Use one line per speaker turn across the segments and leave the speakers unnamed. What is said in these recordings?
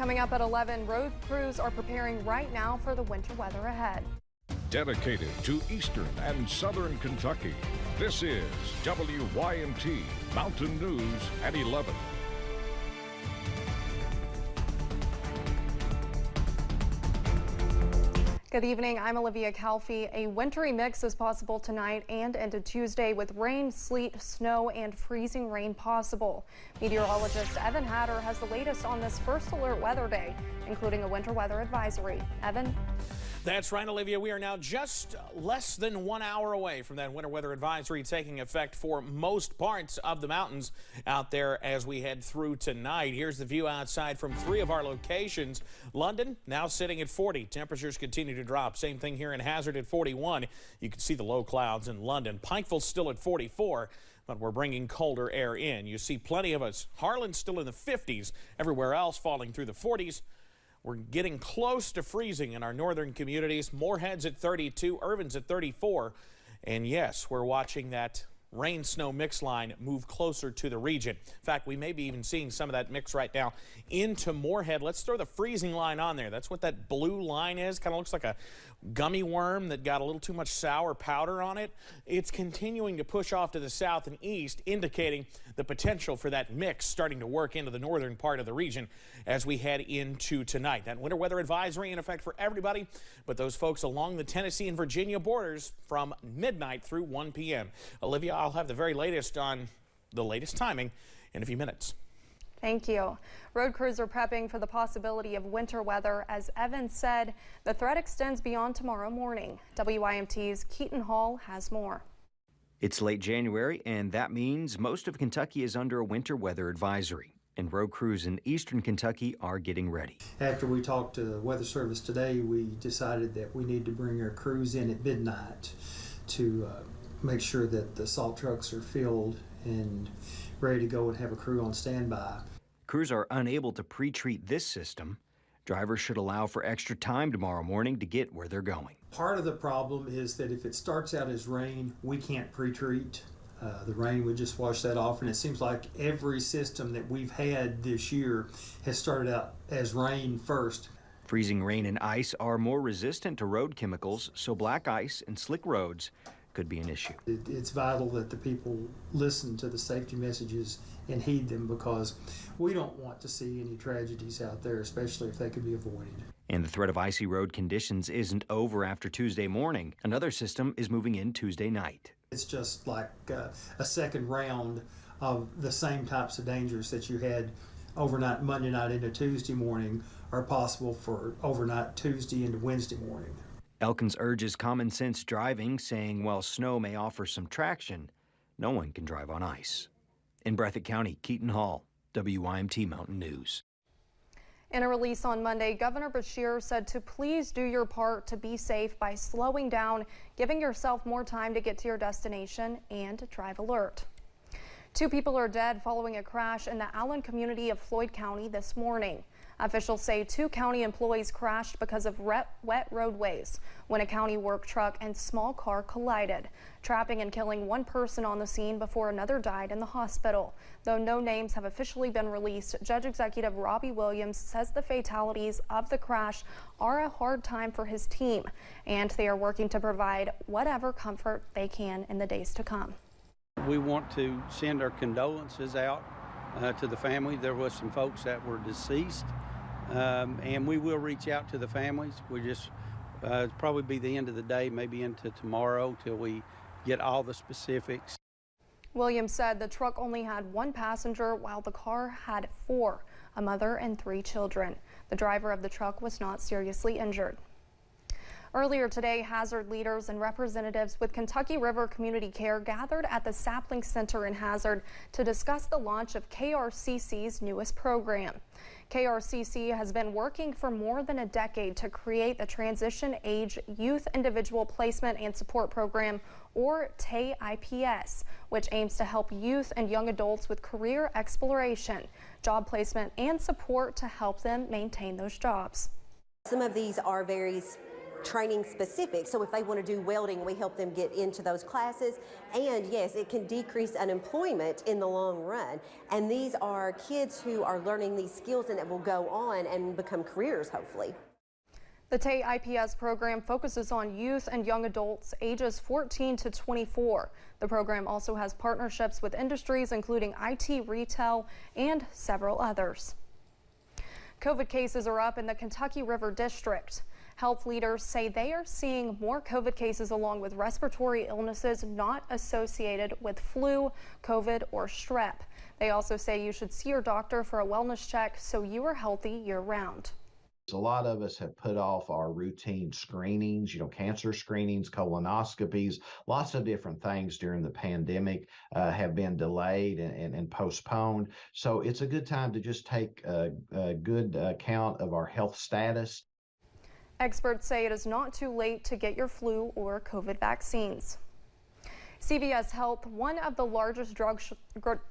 Coming up at 11, road crews are preparing right now for the winter weather ahead.
Dedicated to Eastern and Southern Kentucky, this is WYMT Mountain News at 11.
Good evening, I'm Olivia Calfee. A wintry mix is possible tonight and into Tuesday with rain, sleet, snow, and freezing rain possible. Meteorologist Evan Hatter has the latest on this first alert weather day, including a winter weather advisory. Evan?
That's right, Olivia. We are now just less than 1 hour away from that winter weather advisory taking effect for most parts of the mountains out there as we head through tonight. Here's the view outside from 3 of our locations. London now sitting at 40. Temperatures continue to drop. Same thing here in Hazard at 41. You can see the low clouds in London. Pikeville's still at 44. But we're bringing colder air in. You see plenty of us. Harlan's still in the 50s. Everywhere else falling through the 40s. We're getting close to freezing in our northern communities. Moorhead's at 32, Irvin's at 34. And yes, we're watching that rain-snow mix line move closer to the region. In fact, we may be even seeing some of that mix right now into Moorhead. Let's throw the freezing line on there. That's what that blue line is. Kind of looks like a gummy worm that got a little too much sour powder on it. It's continuing to push off to the south and east, indicating the potential for that mix starting to work into the northern part of the region as we head into tonight. That winter weather advisory in effect for everybody, but those folks along the Tennessee and Virginia borders from midnight through 1 p.m. Olivia, I'll have the very latest on the latest timing in a few minutes.
Thank you. Road crews are prepping for the possibility of winter weather. As Evan said, the threat extends beyond tomorrow morning. WYMT's Keaton Hall has more.
It's late January, and that means most of Kentucky is under a winter weather advisory. And road crews in eastern Kentucky are getting ready.
After we talked to the Weather Service today, we decided that we need to bring our crews in at midnight to make sure that the salt trucks are filled and ready to go and have a crew on standby.
Crews are unable to pre-treat this system. Drivers should allow for extra time tomorrow morning to get where they're going.
Part of the problem is that if it starts out as rain, we can't pre-treat. The rain would just wash that off, and it seems like every system that we've had this year has started out as rain first.
Freezing rain and ice are more resistant to road chemicals, so black ice and slick roads could be an issue.
It's vital that the people listen to the safety messages and heed them, because we don't want to see any tragedies out there, especially if they could be avoided.
And the threat of icy road conditions isn't over after Tuesday morning. Another system is moving in Tuesday night.
It's just like a second round of the same types of dangers that you had overnight Monday night into Tuesday morning are possible for overnight Tuesday into Wednesday morning.
Elkins urges common sense driving, saying while snow may offer some traction, no one can drive on ice. In Breathitt County, Keaton Hall, WYMT Mountain News.
In a release on Monday, Governor Beshear said to please do your part to be safe by slowing down, giving yourself more time to get to your destination, and drive alert. 2 people are dead following a crash in the Allen community of Floyd County this morning. Officials say 2 county employees crashed because of wet roadways when a county work truck and small car collided, trapping and killing 1 person on the scene before another died in the hospital. Though no names have officially been released, Judge Executive Robbie Williams says the fatalities of the crash are a hard time for his team, and they are working to provide whatever comfort they can in the days to come.
We want to send our condolences out to the family. There was some folks that were deceased, and we will reach out to the families. We just probably be the end of the day, maybe into tomorrow, till we get all the specifics.
Williams said the truck only had 1 passenger while the car had 4, a mother and 3 children. The driver of the truck was not seriously injured. Earlier today, Hazard leaders and representatives with Kentucky River Community Care gathered at the Sapling Center in Hazard to discuss the launch of KRCC's newest program. KRCC has been working for more than a decade to create the Transition Age Youth Individual Placement and Support Program, or TAIPS, which aims to help youth and young adults with career exploration, job placement, and support to help them maintain those jobs.
Some of these are very training specific. So if they want to do welding, we help them get into those classes. And yes, it can decrease unemployment in the long run. And these are kids who are learning these skills and that will go on and become careers, hopefully.
The Tate IPS program focuses on youth and young adults ages 14 to 24. The program also has partnerships with industries including IT, retail, and several others. COVID cases are up in the Kentucky River District. Health leaders say they are seeing more COVID cases along with respiratory illnesses not associated with flu, COVID, or strep. They also say you should see your doctor for a wellness check so you are healthy year-round.
A lot of us have put off our routine screenings, cancer screenings, colonoscopies, lots of different things during the pandemic have been delayed and postponed. So it's a good time to just take a good account of our health status.
Experts say it is not too late to get your flu or COVID vaccines. CVS Health, one of the largest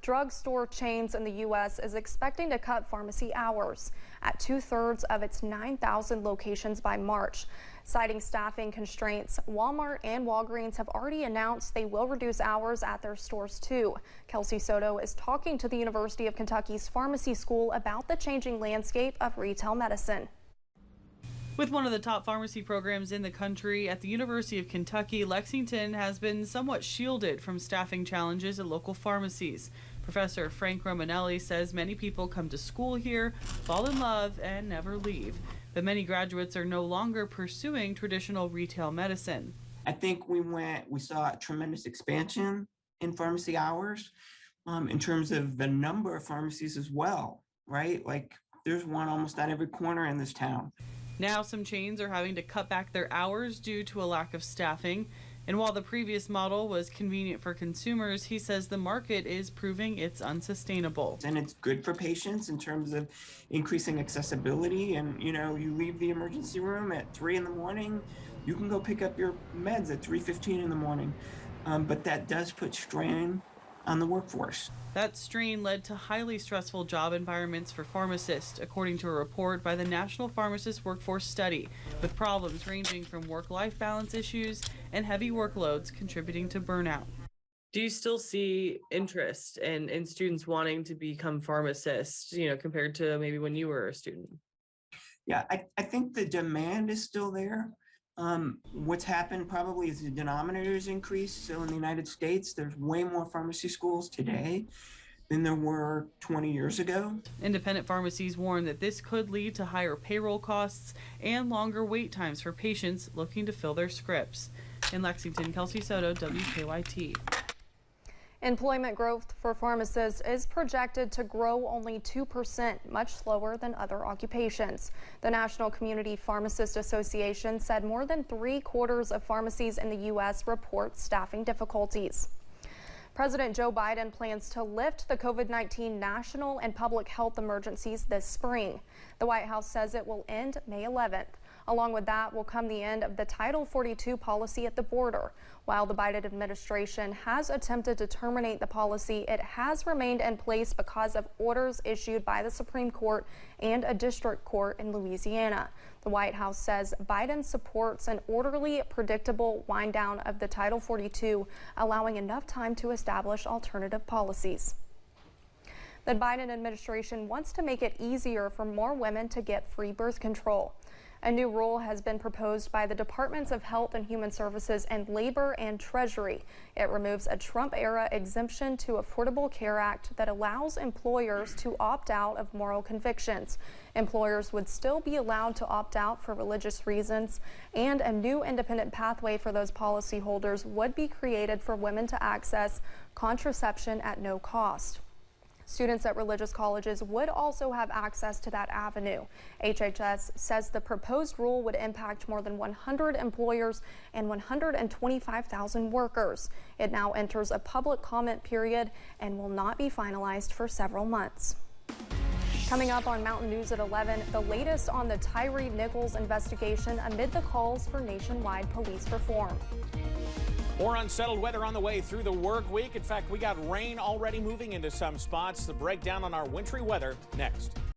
drugstore chains in the U.S., is expecting to cut pharmacy hours at 2/3 of its 9,000 locations by March. Citing staffing constraints, Walmart and Walgreens have already announced they will reduce hours at their stores too. Kelsey Soto is talking to the University of Kentucky's Pharmacy School about the changing landscape of retail medicine.
With one of the top pharmacy programs in the country at the University of Kentucky, Lexington has been somewhat shielded from staffing challenges at local pharmacies. Professor Frank Romanelli says many people come to school here, fall in love, and never leave. But many graduates are no longer pursuing traditional retail medicine.
I think we saw a tremendous expansion in pharmacy hours in terms of the number of pharmacies as well, right? Like there's one almost on every corner in this town.
Now some chains are having to cut back their hours due to a lack of staffing. And while the previous model was convenient for consumers, he says the market is proving it's unsustainable.
And it's good for patients in terms of increasing accessibility. And, you leave the emergency room at 3 in the morning, you can go pick up your meds at 3:15 in the morning. But that does put strain on the workforce.
That strain led to highly stressful job environments for pharmacists, according to a report by the National Pharmacist Workforce Study, with problems ranging from work-life balance issues and heavy workloads contributing to burnout.
Do you still see interest in students wanting to become pharmacists, compared to maybe when you were a student?
Yeah, I think the demand is still there. What's happened probably is the denominators increased. So in the United States, there's way more pharmacy schools today than there were 20 years ago.
Independent pharmacies warn that this could lead to higher payroll costs and longer wait times for patients looking to fill their scripts. In Lexington, Kelsey Soto, WKYT.
Employment growth for pharmacists is projected to grow only 2%, much slower than other occupations. The National Community Pharmacist Association said more than 3/4 of pharmacies in the U.S. report staffing difficulties. President Joe Biden plans to lift the COVID-19 national and public health emergencies this spring. The White House says it will end May 11th. Along with that will come the end of the Title 42 policy at the border. While the Biden administration has attempted to terminate the policy, it has remained in place because of orders issued by the Supreme Court and a district court in Louisiana. The White House says Biden supports an orderly, predictable wind down of the Title 42, allowing enough time to establish alternative policies. The Biden administration wants to make it easier for more women to get free birth control. A new rule has been proposed by the Departments of Health and Human Services and Labor and Treasury. It removes a Trump-era exemption to Affordable Care Act that allows employers to opt out of moral convictions. Employers would still be allowed to opt out for religious reasons, and a new independent pathway for those policyholders would be created for women to access contraception at no cost. Students at religious colleges would also have access to that avenue. HHS says the proposed rule would impact more than 100 employers and 125,000 workers. It now enters a public comment period and will not be finalized for several months. Coming up on Mountain News at 11, the latest on the Tyree Nichols investigation amid the calls for nationwide police reform.
More unsettled weather on the way through the work week. In fact, we got rain already moving into some spots. The breakdown on our wintry weather next.